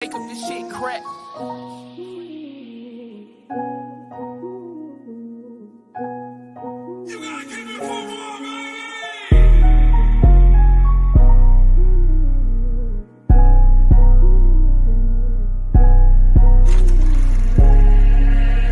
Make up this shit crack.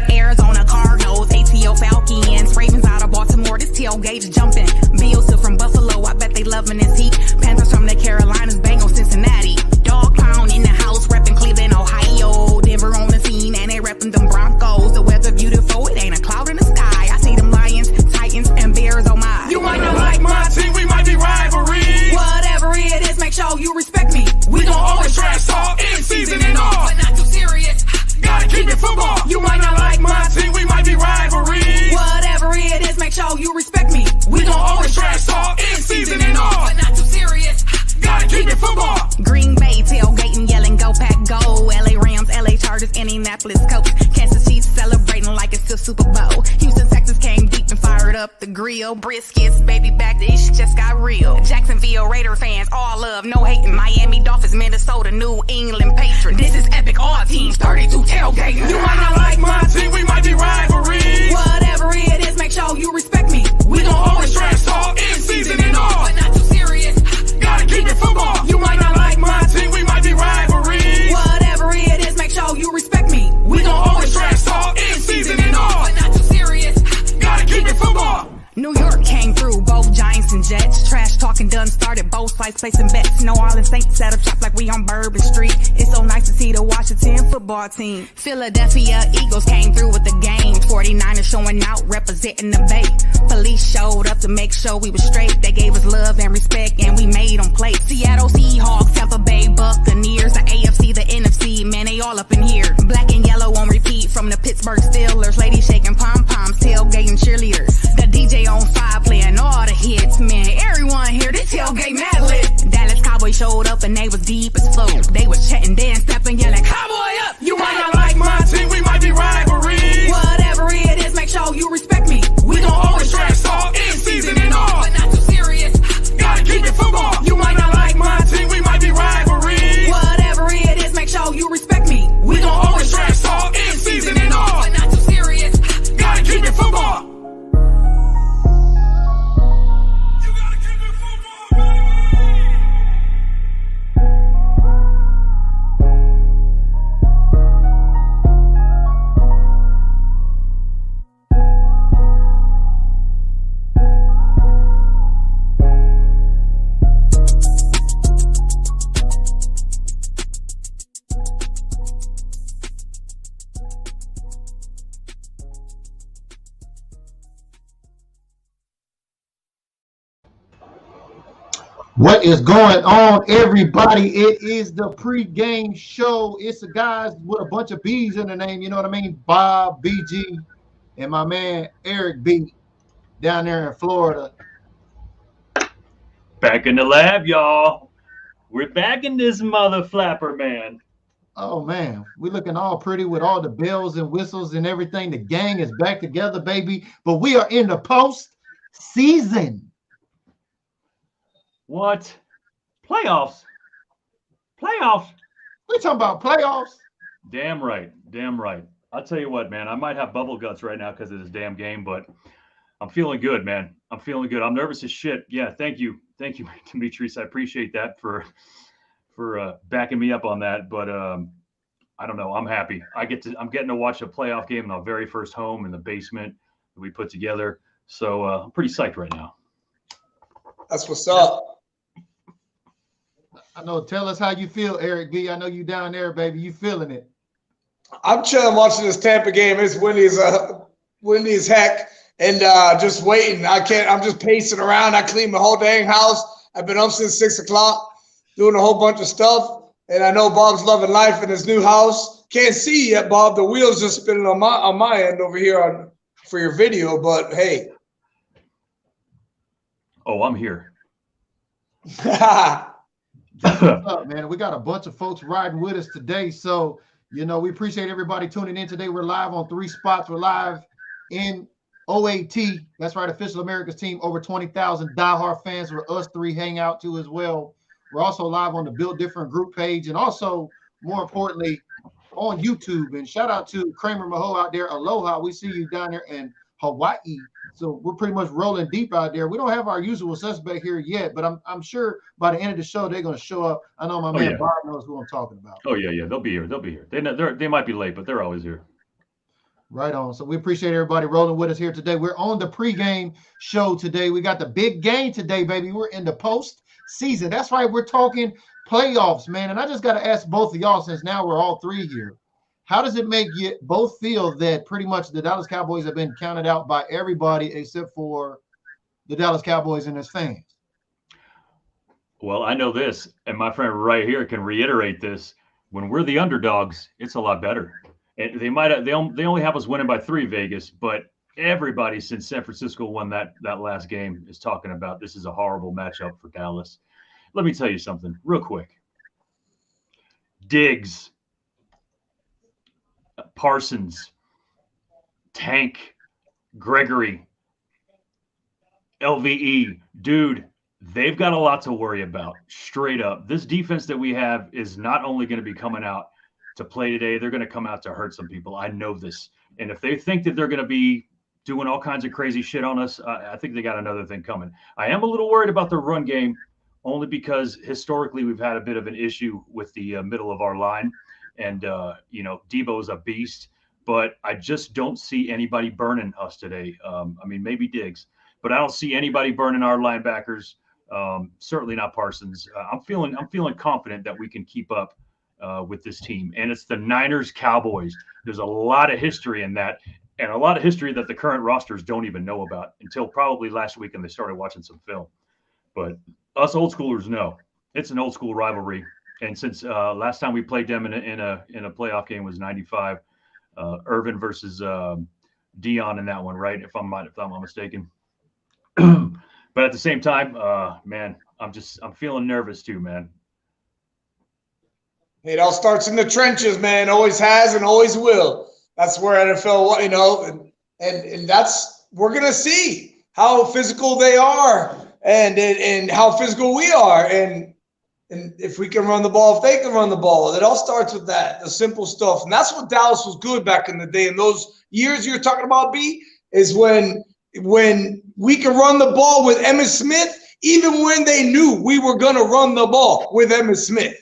Arizona Cardinals, ATO Falcons, Ravens out of Baltimore, this tailgate jumping. Bills still from Buffalo, I bet they loving this heat. Panthers from the Carolinas, Bengals, Cincinnati. Dog pound in the house, repping Cleveland, Ohio. Denver on the scene, and they repping them Broncos. The weather beautiful, it ain't a cloud in the sky. I see them Lions, Titans, and Bears, oh my. You might not like my team, we might be rivalry. Whatever it is, make sure you respect me. We gon' always trash talk in season and all, but not too serious. Gotta keep it football. You might not like my team, we might be rivalry. Whatever it is, make sure you respect me. We gon' always trash talk in season and all, but not too serious. gotta keep it football. Green Bay tailgating, yelling go pack go. LA Rams, LA Chargers, Indianapolis Colts. Kansas Chiefs celebrating like it's still Super Bowl. Houston, Texas came deep and fired up the grill. Briskets, baby back, this shit just got real. Jacksonville Raider fans, all love, no hating. Miami Dolphins, Minnesota, New England Patriots. This is epic, all teams 32 tailgating. You might not like my team, we might be rivalry. Whatever it is, make sure you respect me. We gon' always trash talk in season and all, but not too serious. gotta keep it football. You might not like my team, we might be rivalry. Whatever it is, make sure you respect me. We gon' always trash talk in season and all, but not too serious. gotta keep it football. New York came through, both Giants and Jets. Trash talking done started, both sides placing bets. New Orleans Saints set up shop like we on Bourbon Street. It's so nice to see the Washington football team. Philadelphia Eagles came through with the game. 49ers showing out, representing the Bay. Police showed up to make sure we was straight. They gave us love and respect, and we made them play. Seattle Seahawks, Tampa Bay Buccaneers, the AFC, the NFC, man, they all up in here. Black and yellow on repeat from the Pittsburgh Steelers. Ladies shaking pom-poms, tailgating cheerleaders. The DJ on 5 playing all the hits, man. Everyone here, this tailgate mad lit. Dallas Cowboys showed up and they was deep as flow. They was chatting, dance, stepping, yelling, Cowboy up! You might not like my team, we might be rivalry. Whatever it is, make sure you respect me. We gon' always trash talk in season and all, But not too serious. gotta keep it football. You might not like my team, we might be rivalry. Whatever it is, make sure you respect me. We gon' always trash talk in season and all, But not too serious. gotta keep it football. You gotta keep it football, baby. What is going on, everybody? It is the pregame show. It's the guys with a bunch of B's in the name, you know what I mean? Bob, BG, and my man Eric B down there in Florida. Back in the lab, y'all. We're back in this mother flapper, man. Oh, man, we're looking all pretty with all the bells and whistles and everything. The gang is back together, baby. But we are in the post-season. What? Playoffs? Playoffs? We talking about playoffs? Damn right. Damn right. I'll tell you what, man. I might have bubble guts right now because of this damn game, but I'm feeling good, man. I'm feeling good. I'm nervous as shit. Yeah, thank you. Thank you, Demetrius. I appreciate that for backing me up on that. But I don't know. I'm happy. I'm getting to watch a playoff game in our very first home in the basement that we put together. So I'm pretty psyched right now. That's what's up. I know. Tell us how you feel, Eric B. I know you down there, baby. You feeling it? I'm chilling watching this Tampa game. It's windy as heck, and just waiting. I'm just pacing around. I cleaned my whole dang house. I've been up since 6 o'clock doing a whole bunch of stuff, and I know Bob's loving life in his new house. Can't see yet, Bob. The wheels just spinning on my end over here for your video, but hey. Oh, I'm here. What's up, man? We got a bunch of folks riding with us today. So, you know, we appreciate everybody tuning in today. We're live on 3 spots. We're live in OAT. That's right, Official America's Team. Over 20,000 diehard fans where us 3 hang out too as well. We're also live on the Build Different group page. And also, more importantly, on YouTube. And shout out to Kramer Maho out there. Aloha. We see you down there in Hawaii. So we're pretty much rolling deep out there. We don't have our usual suspect here yet, but I'm sure by the end of the show they're going to show up. I know my man Bob knows who I'm talking about. Oh yeah, they'll be here. They'll be here. They might be late, but they're always here. Right on. So we appreciate everybody rolling with us here today. We're on the pregame show today. We got the big game today, baby. We're in the post season. That's right. We're talking playoffs, man. And I just got to ask both of y'all, since now we're all three here. How does it make you both feel that pretty much the Dallas Cowboys have been counted out by everybody except for the Dallas Cowboys and its fans? Well, I know this, and my friend right here can reiterate this. When we're the underdogs, it's a lot better. And they only have us winning by 3, Vegas, but everybody since San Francisco won that last game is talking about this is a horrible matchup for Dallas. Let me tell you something real quick. Diggs, Parsons, Tank, Gregory, LVE, dude, they've got a lot to worry about. Straight up. This defense that we have is not only going to be coming out to play today, they're going to come out to hurt some people. I know this. And if they think that they're going to be doing all kinds of crazy shit on us, I think they got another thing coming. I am a little worried about the run game, only because historically we've had a bit of an issue with the middle of our line. And, Debo is a beast, but I just don't see anybody burning us today. Maybe Diggs, but I don't see anybody burning our linebackers. Certainly not Parsons. I'm feeling confident that we can keep up with this team. And it's the Niners Cowboys. There's a lot of history in that, and a lot of history that the current rosters don't even know about until probably last week, and they started watching some film. But us old schoolers know it's an old school rivalry. And since last time we played them in a playoff game was '95, Irvin versus Dion in that one, right? If I'm not mistaken. But at the same time, man, I'm feeling nervous too, man. It all starts in the trenches, man. Always has and always will. That's where NFL, and that's, we're gonna see how physical they are and how physical we are, and if we can run the ball, if they can run the ball. It all starts with that, the simple stuff. And that's what Dallas was good back in the day. In those years you're talking about, B, is when we could run the ball with Emmitt Smith, even when they knew we were going to run the ball with Emmitt Smith.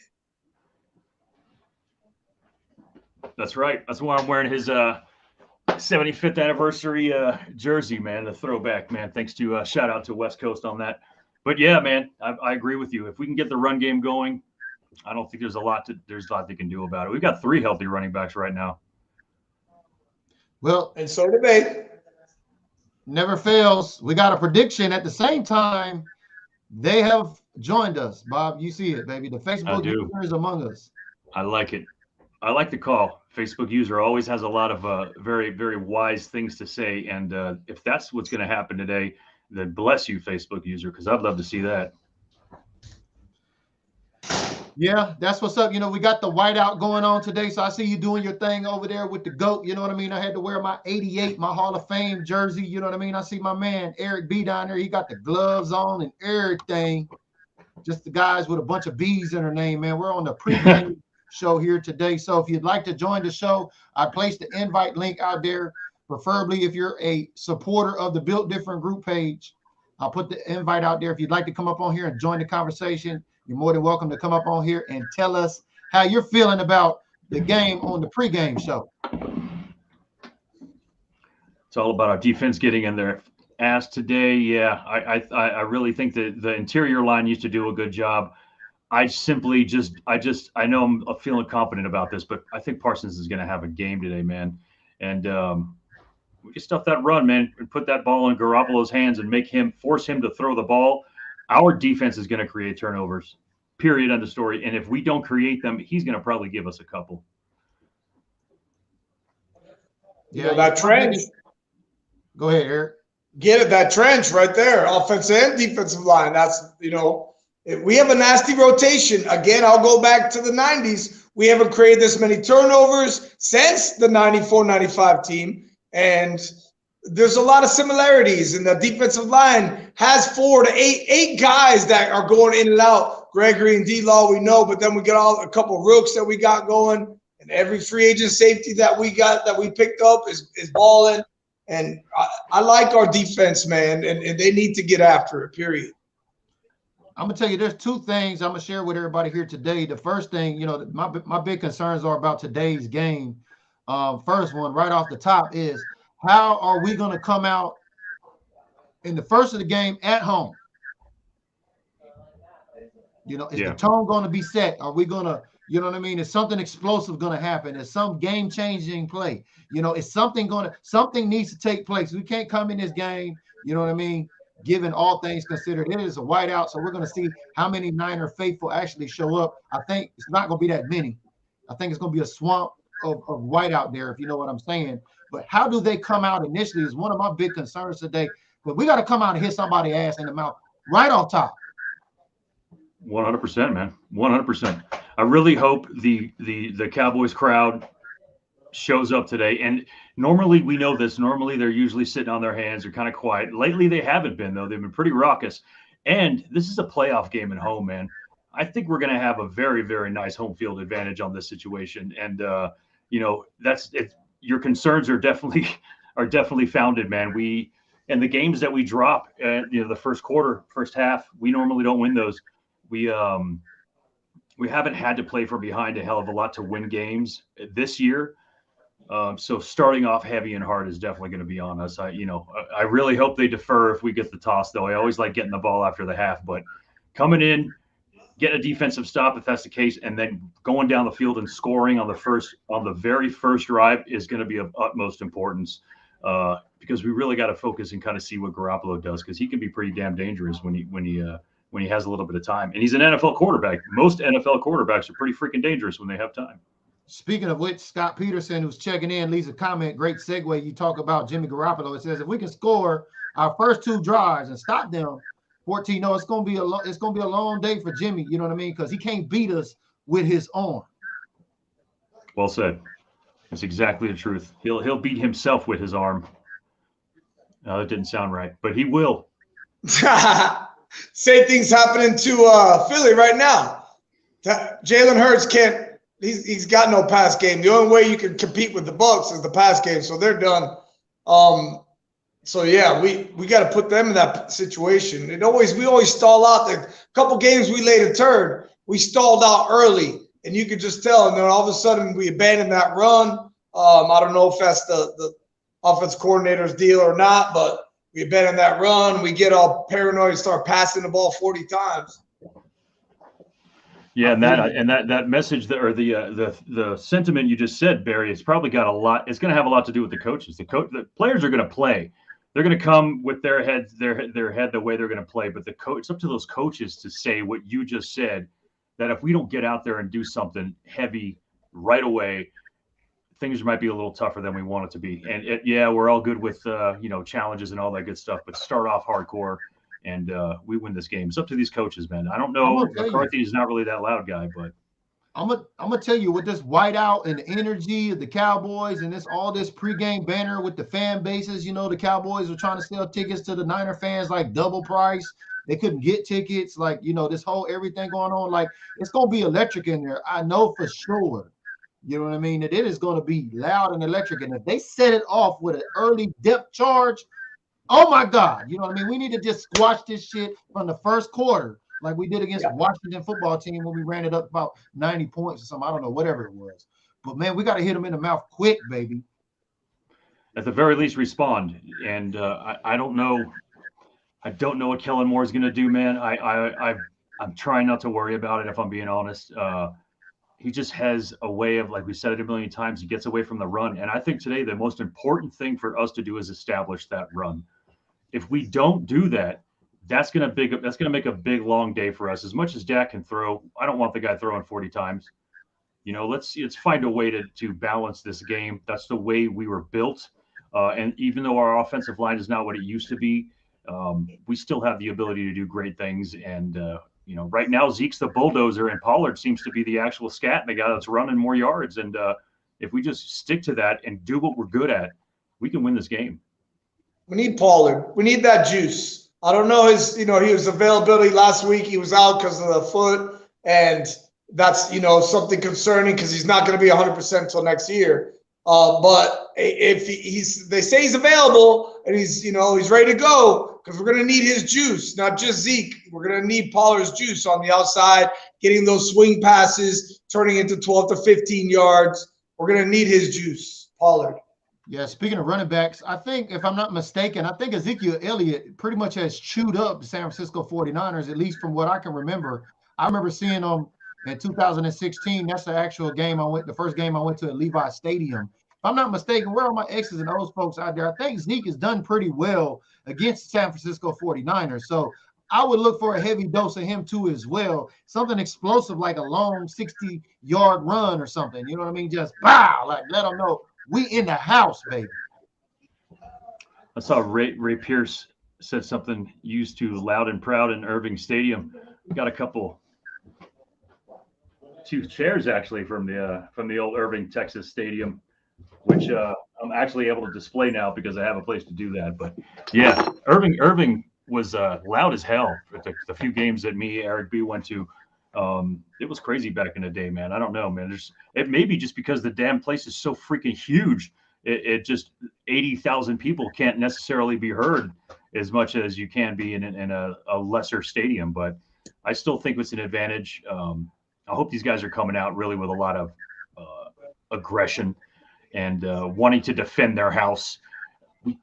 That's right. That's why I'm wearing his 75th anniversary jersey, man, the throwback, man. Thanks to shout out to West Coast on that. But yeah, man, I agree with you. If we can get the run game going, I don't think there's a lot they can do about it. We've got 3 healthy running backs right now. Well, and so debate never fails. We got a prediction at the same time. They have joined us, Bob. You see it, baby. The Facebook user is among us. I like it. I like the call. Facebook user always has a lot of very, very wise things to say. And if that's what's going to happen today, then bless you, Facebook user, because I'd love to see that. Yeah, that's what's up. We got the whiteout going on today. So I see you doing your thing over there with the GOAT. You know what I mean? I had to wear my 88, my Hall of Fame jersey. You know what I mean? I see my man, Eric B, down there. He got the gloves on and everything. Just the guys with a bunch of B's in their name, man. We're on the pregame show here today. So if you'd like to join the show, I placed the invite link out there. Preferably if you're a supporter of the Built Different group page, I'll put the invite out there. If you'd like to come up on here and join the conversation, you're more than welcome to come up on here and tell us how you're feeling about the game on the pregame show. It's all about our defense getting in their ass today. Yeah, I really think that the interior line used to do a good job. I know I'm feeling confident about this, but I think Parsons is going to have a game today, man. And we can stuff that run, man, and put that ball in Garoppolo's hands and force him to throw the ball. Our defense is going to create turnovers, period, end of story. And if we don't create them, he's going to probably give us a couple. Yeah, that trench. Go ahead, Eric. Get it, that trench right there, offensive and defensive line. That's, we have a nasty rotation. Again, I'll go back to the 90s. We haven't created this many turnovers since the 94-95 team. And there's a lot of similarities. And the defensive line has 4 to 8 guys that are going in and out, Gregory and D-Law, we know, but then we got a couple rooks that we got going, and every free agent safety that we picked up is balling. And I like our defense, man, and they need to get after it, period. I'm gonna tell you, there's two things I'm gonna share with everybody here today. The first thing, my big concerns are about today's game. First one, right off the top, is how are we gonna come out in the first of the game at home? Is the tone gonna be set? Are we gonna, is something explosive gonna happen? Is some game-changing play? Is something needs to take place? We can't come in this game, given all things considered. It is a whiteout, so we're going to see how many Niner faithful actually show up. I think it's not going to be that many. I think it's going to be a swamp of whiteout there, if you know what I'm saying. But how do they come out initially is one of my big concerns today. But we got to come out and hit somebody's ass in the mouth right off top. 100%, man. 100%. I really hope the Cowboys crowd shows up today. And normally we know this. Normally they're usually sitting on their hands. They're kind of quiet. Lately they haven't been, though. They've been pretty raucous. And this is a playoff game at home, man. I think we're going to have a very, very nice home field advantage on this situation. And that's it. Your concerns are definitely founded, man. And the games that we drop, the first quarter, first half, we normally don't win those. We haven't had to play from behind a hell of a lot to win games this year. So starting off heavy and hard is definitely going to be on us. I really hope they defer if we get the toss, though. I always like getting the ball after the half, but coming in, getting a defensive stop if that's the case, and then going down the field and scoring on the very first drive is going to be of utmost importance, because we really got to focus and kind of see what Garoppolo does, because he can be pretty damn dangerous when he has a little bit of time. And he's an NFL quarterback. Most NFL quarterbacks are pretty freaking dangerous when they have time. Speaking of which, Scott Peterson, who's checking in, leaves a comment. Great segue. You talk about Jimmy Garoppolo. It says, if we can score our first two drives and stop them 14-0, it's gonna be a long day for Jimmy. You know what I mean? Because he can't beat us with his arm. Well said. That's exactly the truth. He'll beat himself with his arm. No, that didn't sound right, but he will. Same thing's happening to Philly right now. Jalen Hurts can't. He's got no pass game. The only way you can compete with the Bucs is the pass game, so they're done. So yeah, we got to put them in that situation. We always stall out. The couple games we laid a turn, we stalled out early, and you could just tell. And then all of a sudden we abandoned that run. I don't know if that's the offense coordinator's deal or not, but we abandoned that run. We get all paranoid and start passing the ball 40 times. Yeah, and that message the sentiment you just said, Barry, it's probably got a lot. It's going to have a lot to do with the coaches. The players are going to play. They're going to come with their head the way they're going to play. But it's up to those coaches to say what you just said. That if we don't get out there and do something heavy right away, things might be a little tougher than we want it to be. And we're all good with challenges and all that good stuff. But start off hardcore. And we win this game. It's up to these coaches, man. I don't know. McCarthy is not really that loud guy, but I'm gonna tell you, with this whiteout and the energy of the Cowboys and all this pregame banner with the fan bases, the Cowboys were trying to sell tickets to the Niner fans like double price. They couldn't get tickets, this whole everything going on. Like, it's gonna be electric in there. I know for sure. You know what I mean? That it is gonna be loud and electric. And if they set it off with an early depth charge, oh my God, you know what I mean? We need to just squash this shit from the first quarter, like we did against the Washington football team when we ran it up about 90 points or something. I don't know, whatever it was. But man, we got to hit them in the mouth quick, baby. At the very least, respond. And I don't know. I don't know what Kellen Moore is going to do, man. I'm trying not to worry about it, if I'm being honest. He just has a way of, like we said it a million times, he gets away from the run. And I think today the most important thing for us to do is establish that run. If we don't do that, that's going to make a big, long day for us. As much as Dak can throw, I don't want the guy throwing 40 times. Let's find a way to balance this game. That's the way we were built. And even though our offensive line is not what it used to be, we still have the ability to do great things. And, right now Zeke's the bulldozer and Pollard seems to be the actual scat and the guy that's running more yards. And if we just stick to that and do what we're good at, we can win this game. We need Pollard. We need that juice. I don't know he was availability last week. He was out because of the foot, and that's something concerning because he's not going to be 100% until next year. But if they say he's available and he's ready to go, because we're going to need his juice, not just Zeke. We're going to need Pollard's juice on the outside, getting those swing passes, turning into 12 to 15 yards. We're going to need his juice, Pollard. Yeah, speaking of running backs, I think, if I'm not mistaken, I think Ezekiel Elliott pretty much has chewed up the San Francisco 49ers, at least from what I can remember. I remember seeing them in 2016. That's the actual game the first game I went to at Levi Stadium. If I'm not mistaken, where are my X's and O's folks out there? I think Zeke has done pretty well against San Francisco 49ers. So I would look for a heavy dose of him too as well. Something explosive like a long 60-yard run or something. You know what I mean? Just like let them know we in the house, baby. I saw Ray Pierce said something used to loud and proud in Irving Stadium. We got two chairs actually from the old Irving, Texas Stadium, which I'm actually able to display now because I have a place to do that. But yeah, Irving was loud as hell at the few games that Eric B went to. It was crazy back in the day, man. I don't know, man. It may be just because the damn place is so freaking huge. It just 80,000 people can't necessarily be heard as much as you can be in a lesser stadium. But I still think it's an advantage. I hope these guys are coming out really with a lot of aggression and wanting to defend their house.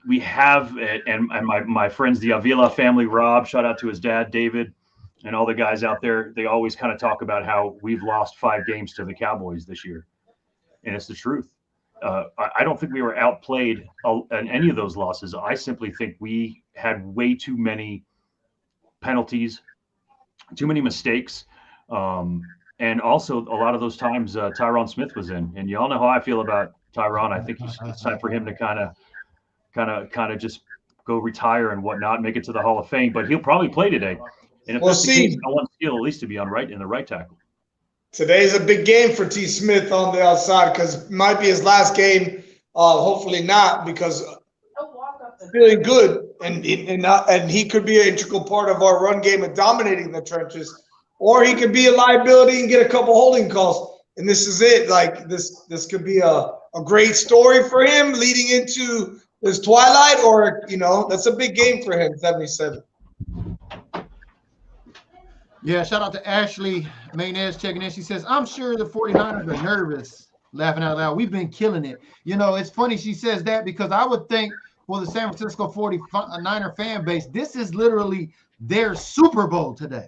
We have, and my friends, the Avila family, Rob, shout out to his dad, David, and all the guys out there, they always kind of talk about how we've lost 5 games to the Cowboys this year. And it's the truth. I don't think we were outplayed in any of those losses. I simply think we had way too many penalties, too many mistakes. And also a lot of those times Tyron Smith was in. And you all know how I feel about Tyron. I think it's time for him to kind of just go retire and whatnot, make it to the Hall of Fame. But he'll probably play today. And if that's the case, I want Steele at least to be in the right tackle. Today's a big game for T. Smith on the outside because it might be his last game. Hopefully not, because feeling good and he could be an integral part of our run game and dominating the trenches, or he could be a liability and get a couple holding calls. And this is it. Like this could be a great story for him leading into this twilight, or that's a big game for him. 77. Yeah, shout out to Ashley Maynez checking in. She says, I'm sure the 49ers are nervous, laughing out loud. We've been killing it. It's funny she says that because I would think for the San Francisco 49er fan base, this is literally their Super Bowl today.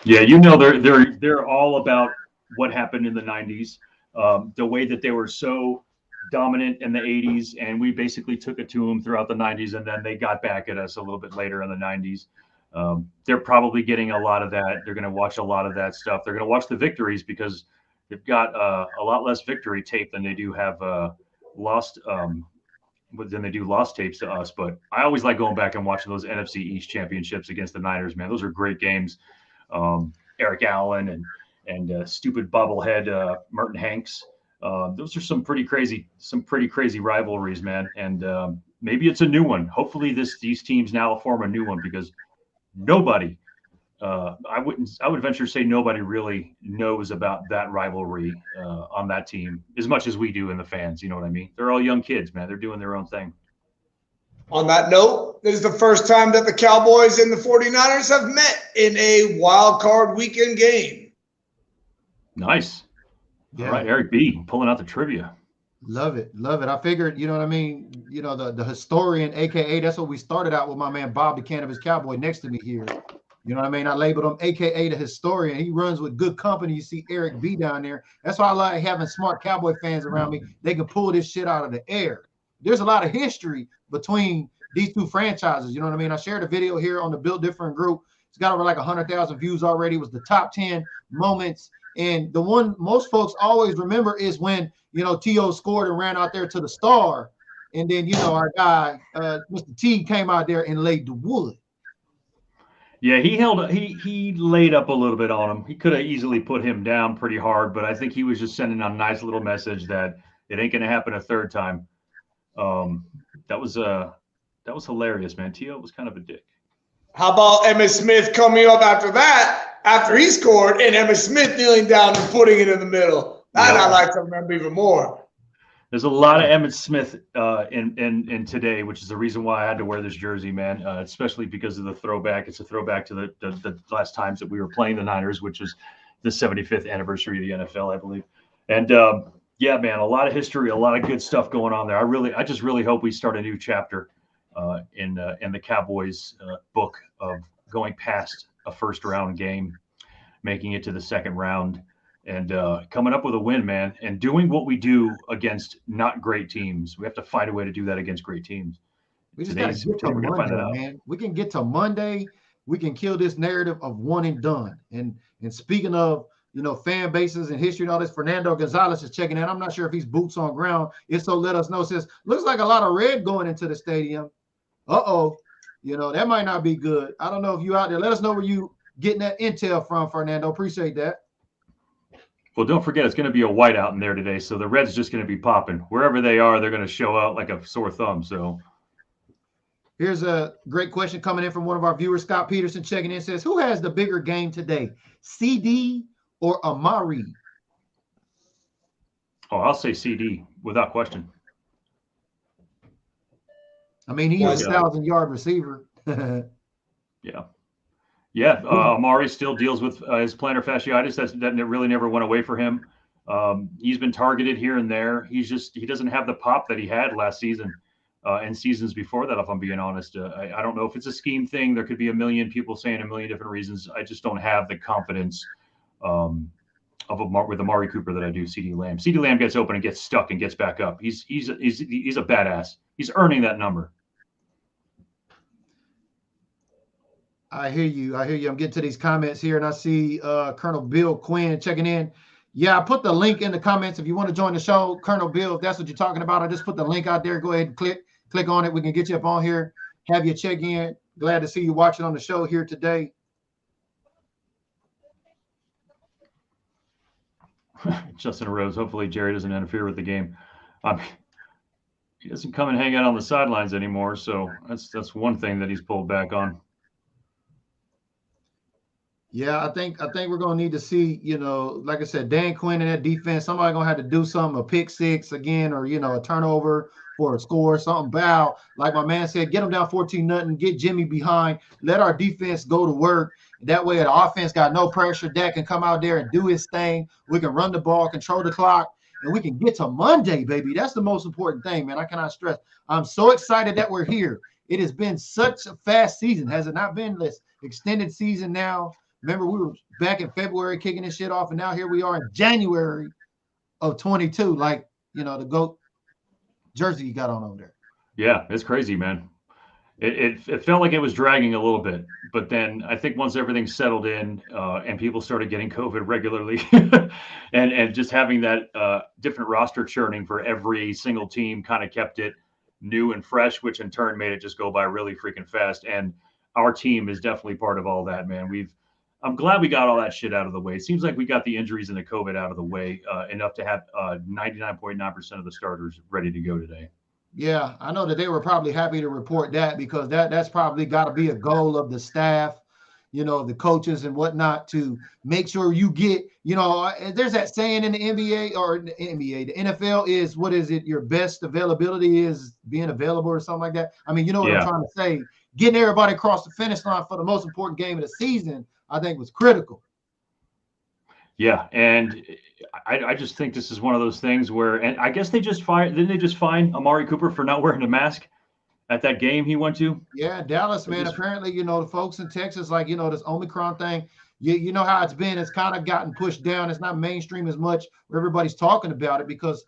Yeah, they're all about what happened in the 90s, the way that they were so dominant in the 80s, and we basically took it to them throughout the 90s, and then they got back at us a little bit later in the 90s. They're probably getting a lot of that. They're going to watch a lot of that stuff. They're going to watch the victories because they've got a lot less victory tape than they do have lost tapes to us. But I always like going back and watching those NFC East championships against the Niners, man. Those are great games. Eric Allen and stupid bobblehead Merton Hanks. Those are some pretty crazy rivalries, man. And maybe it's a new one. Hopefully these teams now form a new one because nobody, I would venture to say nobody really knows about that rivalry on that team as much as we do in the fans. You know what I mean? They're all young kids, man. They're doing their own thing. On that note, this is the first time that the Cowboys and the 49ers have met in a wild card weekend game. Nice. Yeah. All right, Eric B. pulling out the trivia. Love it. I figured, you know what I mean? The historian, AKA, that's what we started out with my man, Bob, the Cannabis Cowboy next to me here. You know what I mean? I labeled him AKA the historian. He runs with good company. You see Eric B down there. That's why I like having smart Cowboy fans around me. They can pull this shit out of the air. There's a lot of history between these two franchises. You know what I mean? I shared a video here on the Built Different group. It's got over like 100,000 views already. It was the top 10 moments. And the one most folks always remember is when, T.O. scored and ran out there to the star. And then, our guy, Mr. T, came out there and laid the wood. Yeah, he laid up a little bit on him. He could have easily put him down pretty hard, but I think he was just sending a nice little message that it ain't going to happen a third time. That was That was hilarious, man. T.O. was kind of a dick. How about Emmitt Smith coming up after that, after he scored, and Emmitt Smith kneeling down and putting it in the middle? That I like to remember even more. There's a lot of Emmitt Smith in today, which is the reason why I had to wear this jersey, man, especially because of the throwback. It's a throwback to the last times that we were playing the Niners, which was the 75th anniversary of the NFL, I believe. And yeah, man, a lot of history, a lot of good stuff going on there. I just really hope we start a new chapter in the Cowboys book of going past a first round game, making it to the second round, and coming up with a win, man, and doing what we do against not great teams. We have to find a way to do that against great teams. We just got to get to Monday, man. We can get to Monday. We can kill this narrative of one and done. And speaking of, fan bases and history and all this, Fernando Gonzalez is checking in. I'm not sure if he's boots on ground. If so, let us know. Says, looks like a lot of red going into the stadium. Uh-oh. That might not be good. I don't know if you out there. Let us know where you getting that intel from, Fernando. Appreciate that. Well, don't forget, it's going to be a whiteout in there today, so the red's just going to be popping. Wherever they are, they're going to show out like a sore thumb. So here's a great question coming in from one of our viewers, Scott Peterson, checking in, says, who has the bigger game today, CD or Amari? Oh, I'll say CD without question. I mean, he's a 1,000-yard receiver. Yeah. Yeah, Amari still deals with his plantar fasciitis. That really never went away for him. He's been targeted here and there. He doesn't have the pop that he had last season and seasons before that, if I'm being honest. I don't know if it's a scheme thing. There could be a million people saying a million different reasons. I just don't have the confidence with Amari Cooper that I do CeeDee Lamb. CeeDee Lamb gets open and gets stuck and gets back up. He's a badass. He's earning that number. I hear you. I'm getting to these comments here, and I see Colonel Bill Quinn checking in. Yeah, I put the link in the comments if you want to join the show, Colonel Bill. If that's what you're talking about, I just put the link out there. Go ahead and click on it. We can get you up on here, have you check in. Glad to see you watching on the show here today. Justin Rose. Hopefully Jerry doesn't interfere with the game. He doesn't come and hang out on the sidelines anymore, so that's one thing that he's pulled back on. Yeah, I think we're gonna need to see, like I said, Dan Quinn in that defense. Somebody gonna have to do something, a pick six again, or a turnover for a score, something. Bow, like my man said, get them down 14-0, get Jimmy behind, let our defense go to work. That way, the offense got no pressure. Dak can come out there and do his thing. We can run the ball, control the clock, and we can get to Monday, baby. That's the most important thing, man. I cannot stress. I'm so excited that we're here. It has been such a fast season, has it not been? This extended season now. Remember, we were back in February kicking this shit off, and now here we are in January of 22, like, the GOAT jersey you got on over there. Yeah, it's crazy, man. It felt like it was dragging a little bit, but then I think once everything settled in and people started getting COVID regularly and just having that different roster churning for every single team kind of kept it new and fresh, which in turn made it just go by really freaking fast. And our team is definitely part of all that, man. I'm glad we got all that shit out of the way. It seems like we got the injuries and the COVID out of the way enough to have 99.9% of the starters ready to go today. Yeah, I know that they were probably happy to report that because that's probably got to be a goal of the staff, the coaches and whatnot, to make sure you get, there's that saying in the NBA or the NBA, the NFL is, what is it? Your best availability is being available or something like that. I mean, what I'm trying to say, getting everybody across the finish line for the most important game of the season, I think was critical. Yeah, and I just think this is one of those things where, and I guess didn't they just fine Amari Cooper for not wearing a mask at that game he went to? Yeah, Dallas, man. Apparently, the folks in Texas, like, this Omicron thing, you know how it's been. It's kind of gotten pushed down. It's not mainstream as much where everybody's talking about it because,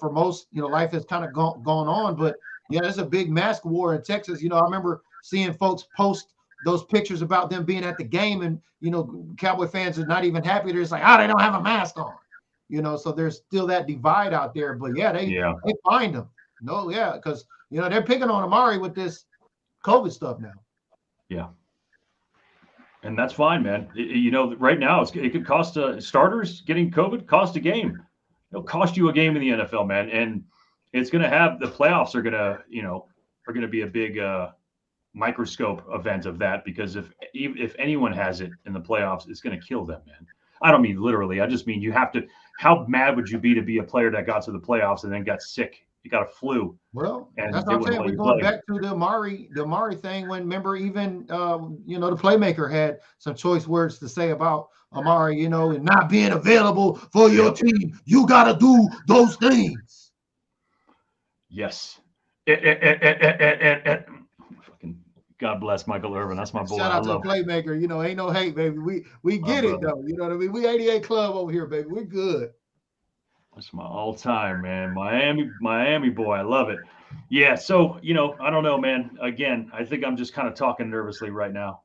for most, life has kind of gone on. But, yeah, there's a big mask war in Texas. I remember seeing folks post those pictures about them being at the game and, Cowboy fans are not even happy. They're just like, they don't have a mask on, so there's still that divide out there. But they find them. No, yeah, because, they're picking on Amari with this COVID stuff now. Yeah. And that's fine, man. Right now it could cost starters getting COVID, cost a game. It'll cost you a game in the NFL, man. And it's going to have, the playoffs are going to, are going to be a big microscope event of that, because if anyone has it in the playoffs, it's going to kill them, man. I don't mean literally. I just mean you have to. How mad would you be to be a player that got to the playoffs and then got sick? You got a flu. Well, and that's what I'm saying. We're going back to the Amari thing when, remember, even the playmaker had some choice words to say about Amari, and not being available for your team. You got to do those things. Yes. Fucking God bless Michael Irvin. That's my boy. Shout out to the playmaker. Ain't no hate, baby. We get it, though. You know what I mean? We 88 Club over here, baby. We're good. That's my all-time, man. Miami boy. I love it. Yeah. So, I don't know, man. Again, I think I'm just kind of talking nervously right now.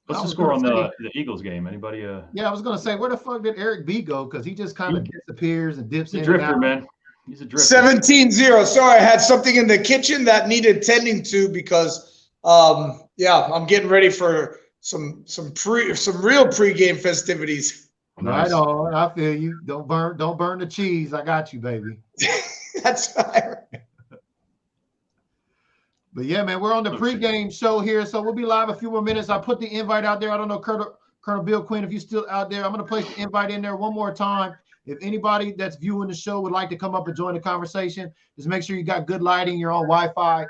What's the score on the Eagles game? Anybody? Yeah, I was going to say, where the fuck did Eric B go? Because he just kind of disappears and dips in. He's a drifter, man. He's a drifter. 17-0. Sorry, I had something in the kitchen that needed tending to because, I'm getting ready for some real pregame festivities. Nice. Right on. I feel you. Don't burn the cheese. I got you, baby. That's right. But yeah, man, we're on the pregame show here, so we'll be live a few more minutes. I put the invite out there. I don't know, Colonel Bill Quinn, if you're still out there. I'm going to place the invite in there one more time. If anybody that's viewing the show would like to come up and join the conversation, just make sure you got good lighting, you're on Wi-Fi,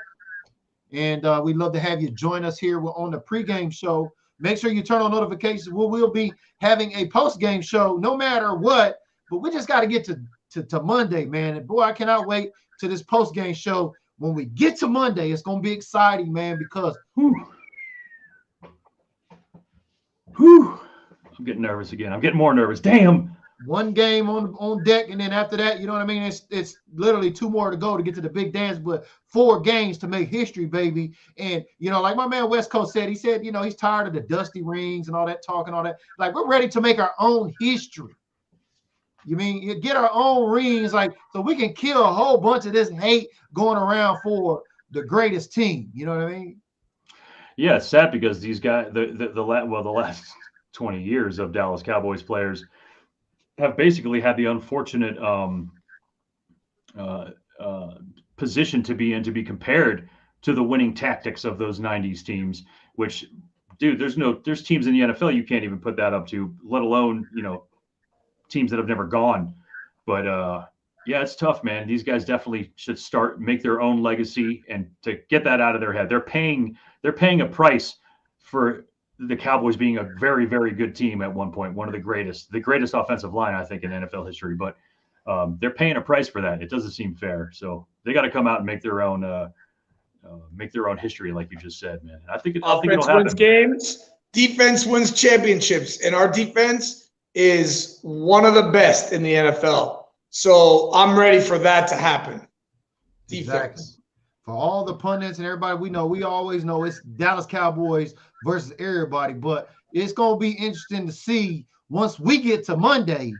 and we'd love to have you join us here. We're on the pregame show. Make sure you turn on notifications. We'll be having a post-game show no matter what, but we just got to get to Monday, man. And boy, I cannot wait to this post-game show. When we get to Monday, it's going to be exciting, man, because I'm getting nervous again. I'm getting more nervous. Damn. One game on deck, and then after that, you know what I mean? It's literally 2 more to go to get to the big dance, but 4 games to make history, baby. And, like my man West Coast said, he's tired of the dusty rings and all that talk and all that. Like, we're ready to make our own history. You mean you get our own rings, so we can kill a whole bunch of this hate going around for the greatest team. You know what I mean? Yeah, it's sad because these guys, the last 20 years of Dallas Cowboys players have basically had the unfortunate position to be in, to be compared to the winning tactics of those 90s teams, which, dude, there's teams in the NFL you can't even put that up to, let alone, teams that have never gone. But yeah, it's tough, man. These guys definitely should make their own legacy, and to get that out of their head. They're paying a price for the Cowboys being a very, very good team at one point, the greatest offensive line, I think, in NFL history. But they're paying a price for that. It doesn't seem fair. So they got to come out and make their own history, like you just said, man. I think it'll happen. Wins games, defense wins championships, and our defense is one of the best in the NFL. So I'm ready for that to happen. Defense. Exactly. For all the pundits and everybody we always know it's Dallas Cowboys versus everybody, but it's going to be interesting to see once we get to Monday,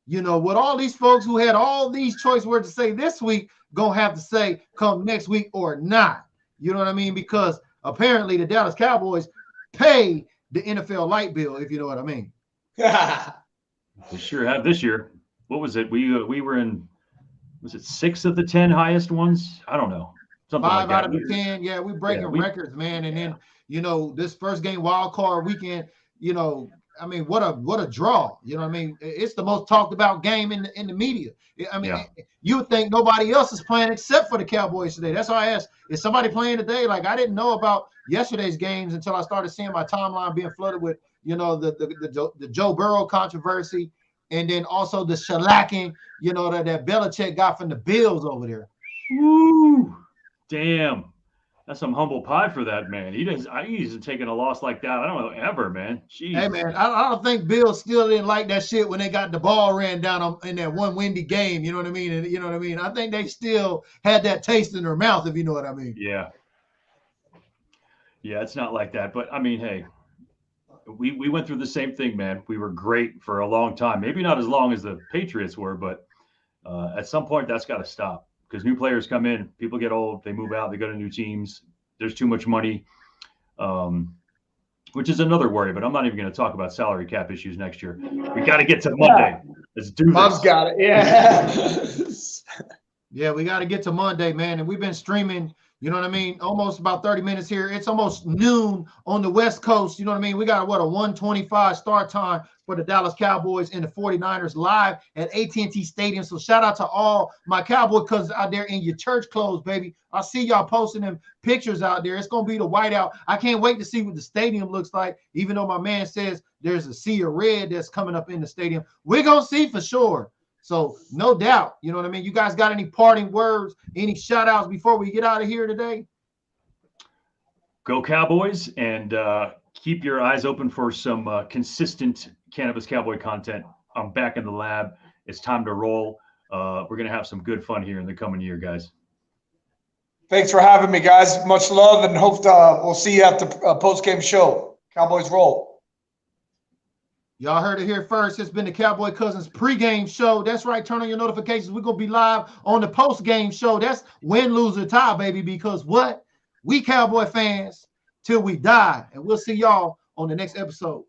what all these folks who had all these choice words to say this week going to have to say come next week or not. You know what I mean? Because apparently the Dallas Cowboys pay the NFL light bill, if you know what I mean. They sure have this year. What was it? We were in, was it 6 of the 10 highest ones? I don't know. Something 5 like out of the 10. Yeah, we're breaking records, man. And then, this first game wild card weekend, I mean, what a draw. You know what I mean? It's the most talked about game in the media. I mean, you would think nobody else is playing except for the Cowboys today. That's why I asked, is somebody playing today? Like, I didn't know about yesterday's games until I started seeing my timeline being flooded with, the Joe Burrow controversy, and then also the shellacking, that Belichick got from the Bills over there. Woo! Damn. That's some humble pie for that man. He isn't taking a loss like that. I don't know ever, man. Jeez. Hey man, I don't think Bill still didn't like that shit when they got the ball ran down in that one windy game. You know what I mean? And you know what I mean? I think they still had that taste in their mouth, if you know what I mean. Yeah. Yeah, it's not like that. But I mean, hey, we went through the same thing, man. We were great for a long time. Maybe not as long as the Patriots were, but at some point that's got to stop. Because new players come in, people get old, they move out, they go to new teams. There's too much money, which is another worry. But I'm not even going to talk about salary cap issues next year. We got to get to Monday. Let's do this. Bob's got it. Yeah. Yeah, we got to get to Monday, man. And we've been streaming, you know what I mean, almost about 30 minutes here. It's almost noon on the West Coast. You know what I mean? We got, a 1:25 start time for the Dallas Cowboys and the 49ers live at AT&T Stadium. So shout out to all my Cowboy cousins out there in your church clothes, baby. I see y'all posting them pictures out there. It's going to be the whiteout. I can't wait to see what the stadium looks like, even though my man says there's a sea of red that's coming up in the stadium. We're going to see for sure. So no doubt, you know what I mean? You guys got any parting words, any shout outs before we get out of here today? Go Cowboys, and keep your eyes open for some consistent Cannabis Cowboy content. I'm back in the lab. It's time to roll. We're going to have some good fun here in the coming year, guys. Thanks for having me, guys. Much love, and hope we'll see you at the post-game show. Cowboys roll. Y'all heard it here first. It's been the Cowboy Cousins pregame show. That's right. Turn on your notifications. We're going to be live on the postgame show. That's win, lose, or tie, baby, because what? We Cowboy fans till we die. And we'll see y'all on the next episode.